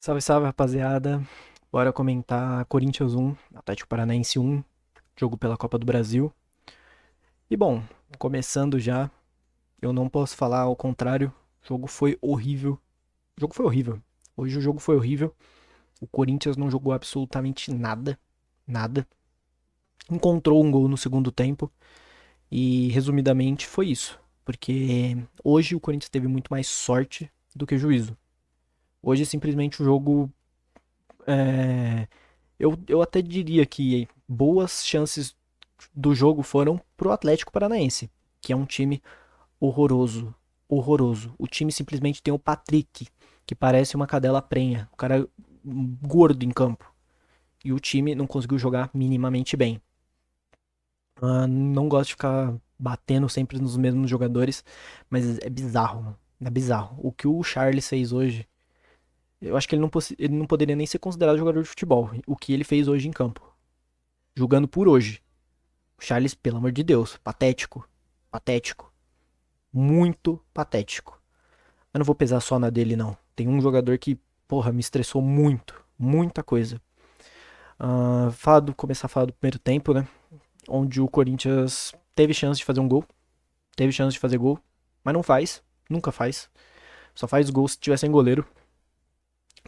Salve, salve, rapaziada. Bora comentar Corinthians 1, Atlético Paranaense 1, jogo pela Copa do Brasil. E bom, começando já, eu não posso falar ao contrário. O jogo foi horrível. O jogo foi horrível. Hoje o jogo foi horrível. O Corinthians não jogou absolutamente nada. Nada. Encontrou um gol no segundo tempo. E resumidamente foi isso. Porque hoje o Corinthians teve muito mais sorte do que juízo. Hoje simplesmente o jogo eu até diria que boas chances do jogo foram pro Atlético Paranaense, que é um time horroroso. Horroroso. O time simplesmente tem o Patrick, que parece uma cadela prenha. O cara gordo em campo. E o time não conseguiu jogar minimamente bem. Não gosto de ficar batendo sempre nos mesmos jogadores, mas é bizarro, mano. É bizarro. O que o Charles fez hoje, eu acho que ele não poderia nem ser considerado jogador de futebol. O que ele fez hoje em campo. Jogando por hoje. Charles, pelo amor de Deus, patético. Patético. Muito patético. Eu não vou pesar só na dele, não. Tem um jogador que, porra, me estressou muito. Muita coisa. Começar a falar do primeiro tempo, né? Onde o Corinthians teve chance de fazer um gol. Teve chance de fazer gol. Mas não faz. Nunca faz. Só faz gol se tiver sem goleiro.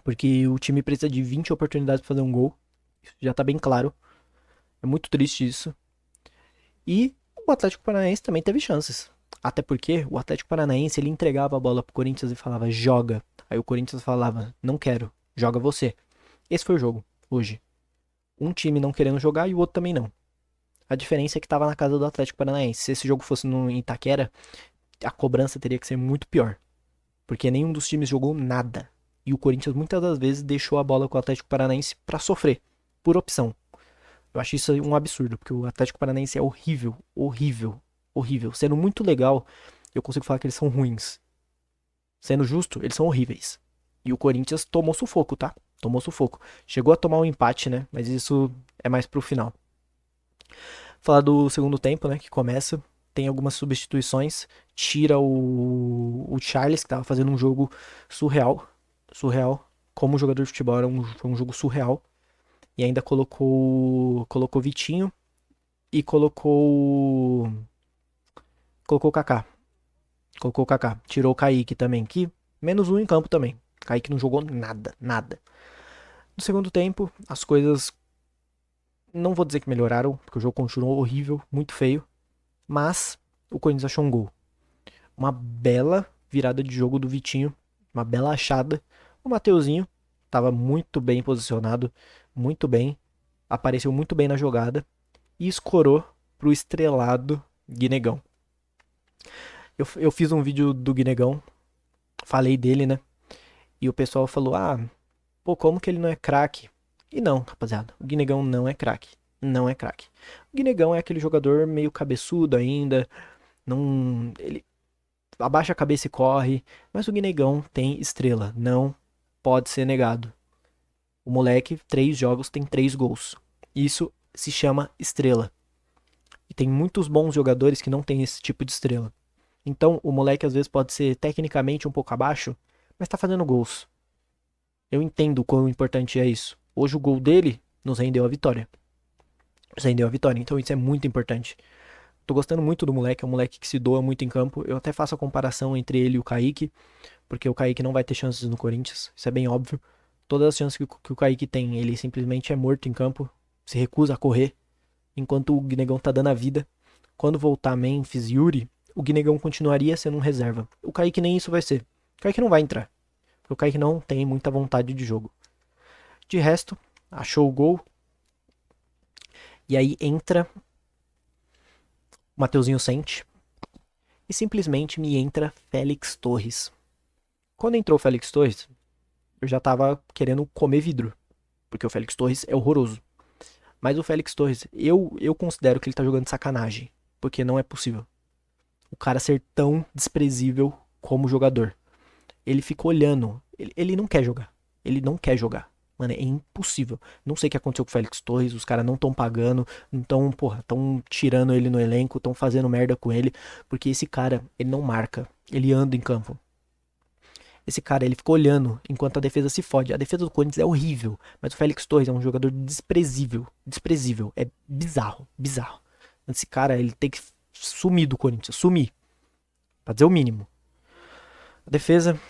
Porque o time precisa de 20 oportunidades para fazer um gol. Isso já tá bem claro. É muito triste isso. E o Atlético Paranaense também teve chances. Até porque o Atlético Paranaense ele entregava a bola pro Corinthians e falava, joga. Aí o Corinthians falava, não quero, joga você. Esse foi o jogo, hoje. Um time não querendo jogar e o outro também não. A diferença é que tava na casa do Atlético Paranaense. Se esse jogo fosse no Itaquera, a cobrança teria que ser muito pior. Porque nenhum dos times jogou nada. E o Corinthians muitas das vezes deixou a bola com o Atlético Paranaense pra sofrer, por opção. Eu acho isso um absurdo, porque o Atlético Paranaense é horrível, horrível, horrível. Sendo muito legal, eu consigo falar que eles são ruins. Sendo justo, eles são horríveis. E o Corinthians tomou sufoco, tá? Tomou sufoco. Chegou a tomar um empate, né? Mas isso é mais pro final. Falar do segundo tempo, né? Que começa. Tem algumas substituições. Tira o Charles, que tava fazendo um jogo surreal. Surreal. Como jogador de futebol, foi um jogo surreal. E ainda colocou Vitinho e colocou o Kaká. Colocou o Kaká. Tirou o Kaique também, que menos um em campo também. Kaique não jogou nada, nada. No segundo tempo, as coisas não vou dizer que melhoraram, porque o jogo continuou horrível, muito feio, mas o Corinthians achou um gol. Uma bela virada de jogo do Vitinho, uma bela achada. O Mateuzinho estava muito bem posicionado, muito bem, apareceu muito bem na jogada e escorou pro estrelado Guinegão. Eu fiz um vídeo do Guinegão, falei dele, né? E o pessoal falou: ah, pô, como que ele não é craque? E não, rapaziada, o Guinegão não é craque. Não é craque. O Guinegão é aquele jogador meio cabeçudo ainda, não, ele abaixa a cabeça e corre, mas o Guinegão tem estrela, não pode ser negado. O moleque, 3 jogos, tem 3 gols. Isso se chama estrela. E tem muitos bons jogadores que não têm esse tipo de estrela. Então, o moleque às vezes pode ser tecnicamente um pouco abaixo, mas tá fazendo gols. Eu entendo o quão importante é isso. Hoje o gol dele nos rendeu a vitória. Nos rendeu a vitória, então isso é muito importante. Tô gostando muito do moleque, é um moleque que se doa muito em campo. Eu até faço a comparação entre ele e o Kaique, porque o Kaique não vai ter chances no Corinthians, isso é bem óbvio. Todas as chances que o Kaique tem, ele simplesmente é morto em campo, se recusa a correr, enquanto o Guinegão tá dando a vida. Quando voltar Memphis e Yuri, o Guinegão continuaria sendo um reserva. O Kaique nem isso vai ser. O Kaique não vai entrar, porque o Kaique não tem muita vontade de jogo. De resto, achou o gol. E aí entra o Mateuzinho sente. E simplesmente me entra Félix Torres. Quando entrou o Félix Torres, eu já tava querendo comer vidro. Porque o Félix Torres é horroroso. Mas o Félix Torres, eu considero que ele tá jogando de sacanagem. Porque não é possível. O cara ser tão desprezível como jogador. Ele fica olhando. Ele não quer jogar. Ele não quer jogar. Mano, é impossível. Não sei o que aconteceu com o Félix Torres. Os caras não estão pagando. Não estão, porra, estão tirando ele no elenco. Estão fazendo merda com ele. Porque esse cara, ele não marca. Ele anda em campo. Esse cara, ele fica olhando enquanto a defesa se fode. A defesa do Corinthians é horrível, mas o Félix Torres é um jogador desprezível. Desprezível. É bizarro, bizarro. Esse cara, ele tem que sumir do Corinthians. Sumir. Pra dizer o mínimo. A defesa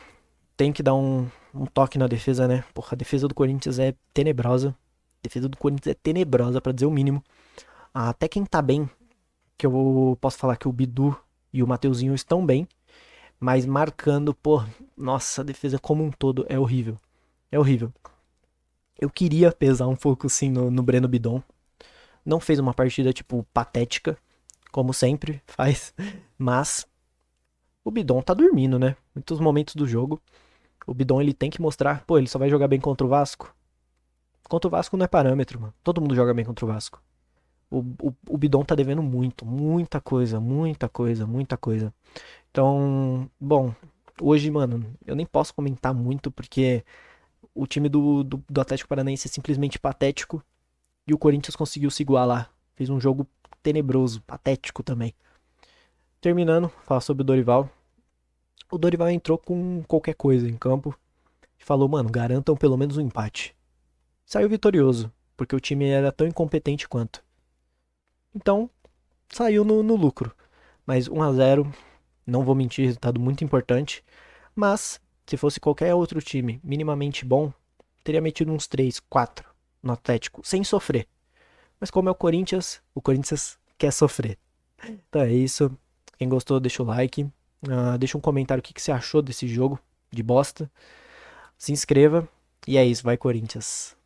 tem que dar um toque na defesa, né? Porra, a defesa do Corinthians é tenebrosa. A defesa do Corinthians é tenebrosa, pra dizer o mínimo. Até quem tá bem, que eu posso falar que o Bidu e o Mateuzinho estão bem, mas marcando, pô, nossa, a defesa como um todo é horrível. É horrível. Eu queria pesar um pouco, sim, no Breno Bidon. Não fez uma partida, tipo, patética, como sempre faz, mas o Bidon tá dormindo, né? Muitos momentos do jogo. O Bidon, ele tem que mostrar, pô, ele só vai jogar bem contra o Vasco. Contra o Vasco não é parâmetro, mano. Todo mundo joga bem contra o Vasco. O Bidon tá devendo muito, muita coisa, muita coisa, muita coisa. Então, bom, hoje, mano, eu nem posso comentar muito porque o time do Atlético Paranaense é simplesmente patético e o Corinthians conseguiu se igualar. Fez um jogo tenebroso, patético também. Terminando, falar sobre o Dorival. O Dorival entrou com qualquer coisa em campo e falou, mano, garantam pelo menos um empate. Saiu vitorioso, porque o time era tão incompetente quanto. Então, saiu no lucro. Mas 1-0, não vou mentir, resultado muito importante. Mas, se fosse qualquer outro time minimamente bom, teria metido uns 3, 4 no Atlético, sem sofrer. Mas como é o Corinthians quer sofrer. Então é isso. Quem gostou, deixa o like. Deixa um comentário o que você achou desse jogo de bosta. Se inscreva. E é isso, vai Corinthians.